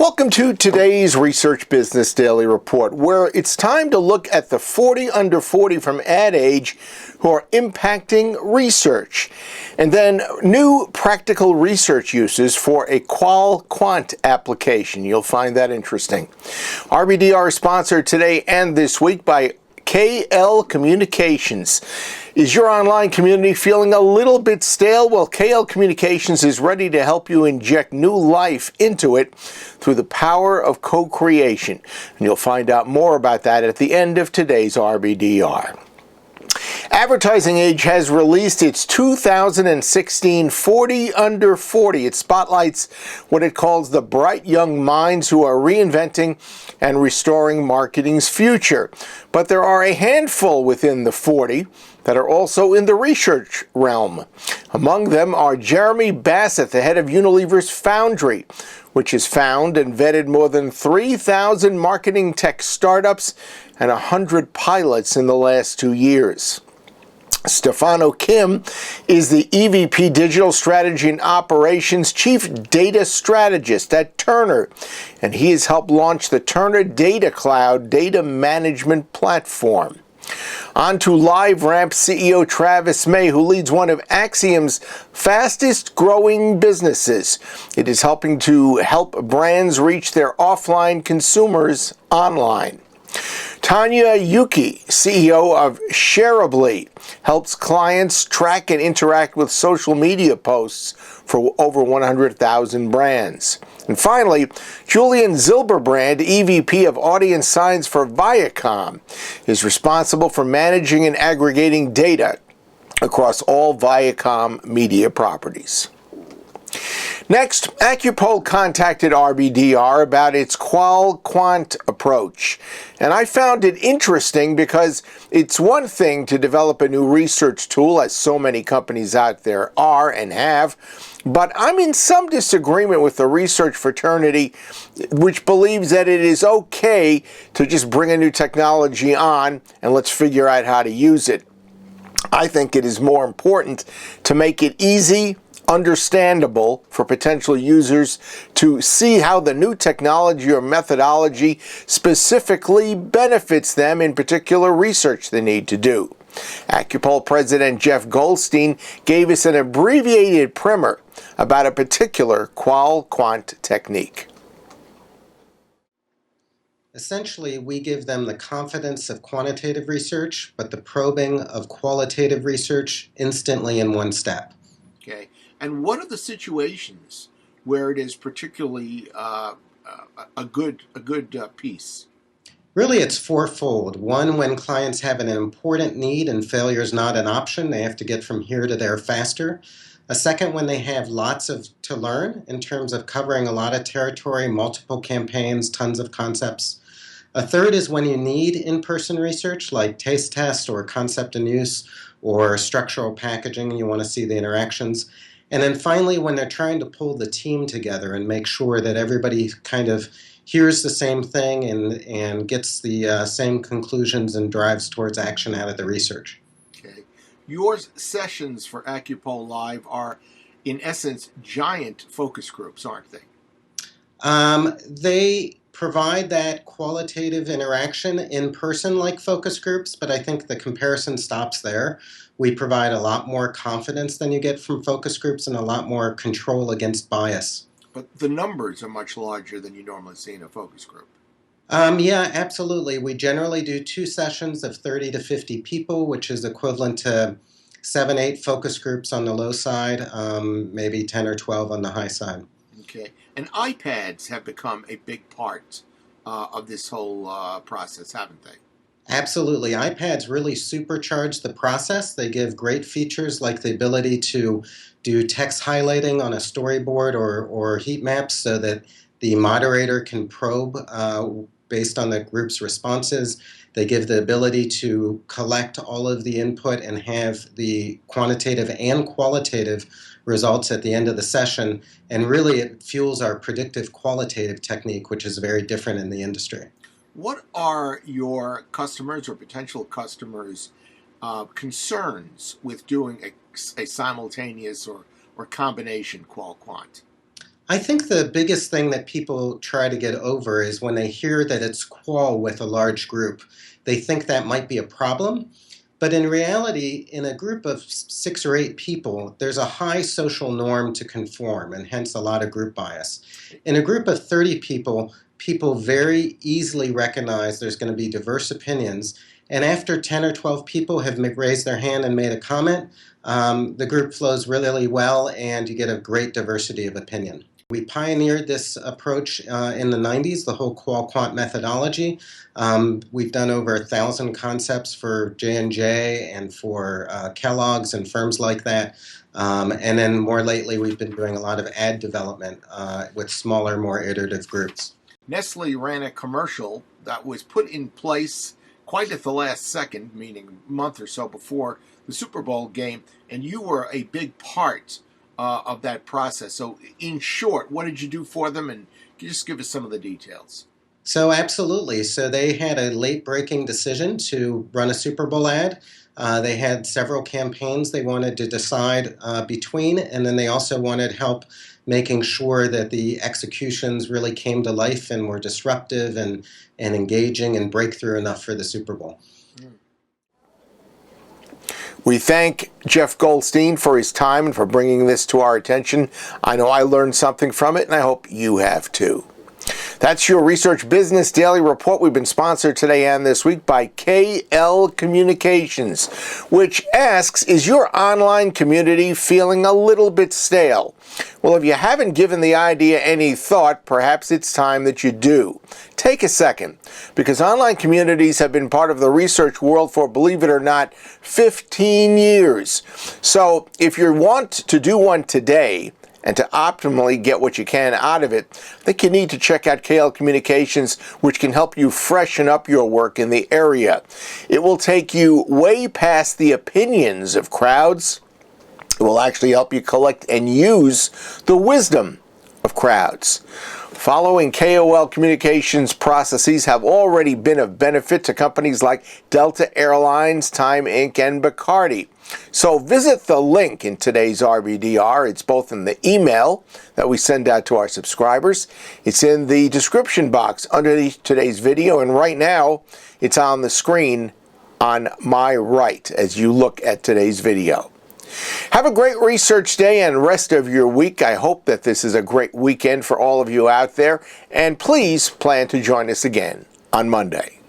Welcome to today's Research Business Daily Report, where it's time to look at the 40 under 40 from Ad Age who are impacting research, and then new practical research uses for a qual quant application. You'll find that interesting. RBDR is sponsored today and this week by KL Communications. Is your online community feeling a little bit stale? Well, KL Communications is ready to help you inject new life into it through the power of co-creation. And you'll find out more about that at the end of today's RBDR. Advertising Age has released its 2016 40 Under 40. It spotlights what it calls the bright young minds who are reinventing and restoring marketing's future. But there are a handful within the 40 that are also in the research realm. Among them are Jeremy Bassett, the head of Unilever's Foundry, which has found and vetted more than 3,000 marketing tech startups and 100 pilots in the last 2 years. Stefano Kim is the EVP Digital Strategy and Operations Chief Data Strategist at Turner, and he has helped launch the Turner Data Cloud data management platform. On to LiveRamp CEO Travis May, who leads one of Acxiom's fastest growing businesses. It is helping to help brands reach their offline consumers online. Tanya Yuki, CEO of Shareably, helps clients track and interact with social media posts for over 100,000 brands. And finally, Julian Zilberbrand, EVP of Audience Science for Viacom, is responsible for managing and aggregating data across all Viacom media properties. Next, AcuPOLL contacted RBDR about its qual quant approach. And I found it interesting because it's one thing to develop a new research tool, as so many companies out there are and have, but I'm in some disagreement with the research fraternity, which believes that it is okay to just bring a new technology on and let's figure out how to use it. I think it is more important to make it easy, understandable for potential users to see how the new technology or methodology specifically benefits them in particular research they need to do. AcuPOLL President Jeff Goldstein gave us an abbreviated primer about a particular qual quant technique. Essentially, we give them the confidence of quantitative research, but the probing of qualitative research instantly in one step. Okay. And what are the situations where it is particularly a good piece? Really, it's fourfold. One, when clients have an important need and failure is not an option, they have to get from here to there faster. A second, when they have lots to learn in terms of covering a lot of territory, multiple campaigns, tons of concepts. A third is when you need in-person research like taste test or concept and use or structural packaging, and you want to see the interactions. And then finally, when they're trying to pull the team together and make sure that everybody kind of hears the same thing and gets the same conclusions and drives towards action out of the research. Okay. Your sessions for AcuPOLL Live are, in essence, giant focus groups, aren't they? They provide that qualitative interaction in person like focus groups, but I think the comparison stops there. We provide a lot more confidence than you get from focus groups and a lot more control against bias. But the numbers are much larger than you normally see in a focus group. Yeah, absolutely. We generally do 2 sessions of 30 to 50 people, which is equivalent to 7, 8 focus groups on the low side, maybe 10 or 12 on the high side. Okay. And iPads have become a big part of this whole process, haven't they? Absolutely. iPads really supercharge the process. They give great features like the ability to do text highlighting on a storyboard or heat maps so that the moderator can probe based on the group's responses. They give the ability to collect all of the input and have the quantitative and qualitative results at the end of the session. And really, it fuels our predictive qualitative technique, which is very different in the industry. What are your customers or potential customers' concerns with doing a simultaneous or combination qual quant? I think the biggest thing that people try to get over is when they hear that it's qual with a large group, they think that might be a problem. But in reality, in a group of 6 or 8 people, there's a high social norm to conform, and hence a lot of group bias. In a group of 30 people, people very easily recognize there's going to be diverse opinions. And after 10 or 12 people have raised their hand and made a comment, the group flows really well, and you get a great diversity of opinion. We pioneered this approach in the 90s, the whole qual quant methodology. We've done over 1,000 concepts for J&J and for Kellogg's and firms like that. And then more lately, we've been doing a lot of ad development with smaller, more iterative groups. Nestle ran a commercial that was put in place quite at the last second, meaning a month or so before the Super Bowl game, and you were a big part of that process. So in short, what did you do for them, and can you just give us some of the details? So absolutely. So they had a late-breaking decision to run a Super Bowl ad. They had several campaigns they wanted to decide between, and then they also wanted help making sure that the executions really came to life and were disruptive and engaging and breakthrough enough for the Super Bowl. We thank Jeff Goldstein for his time and for bringing this to our attention. I know I learned something from it, and I hope you have too. That's your Research Business Daily Report. We've been sponsored today and this week by KL Communications, which asks, is your online community feeling a little bit stale? Well, if you haven't given the idea any thought, perhaps it's time that you do. Take a second, because online communities have been part of the research world for, believe it or not, 15 years. So if you want to do one today, and to optimally get what you can out of it, I think you need to check out KL Communications, which can help you freshen up your work in the area. It will take you way past the opinions of crowds. It will actually help you collect and use the wisdom of crowds. Following KOL Communications processes have already been of benefit to companies like Delta Airlines, Time Inc., and Bacardi. So visit the link in today's RBDR. It's both in the email that we send out to our subscribers. It's in the description box underneath today's video. And right now, it's on the screen on my right as you look at today's video. Have a great research day and rest of your week. I hope that this is a great weekend for all of you out there. And please plan to join us again on Monday.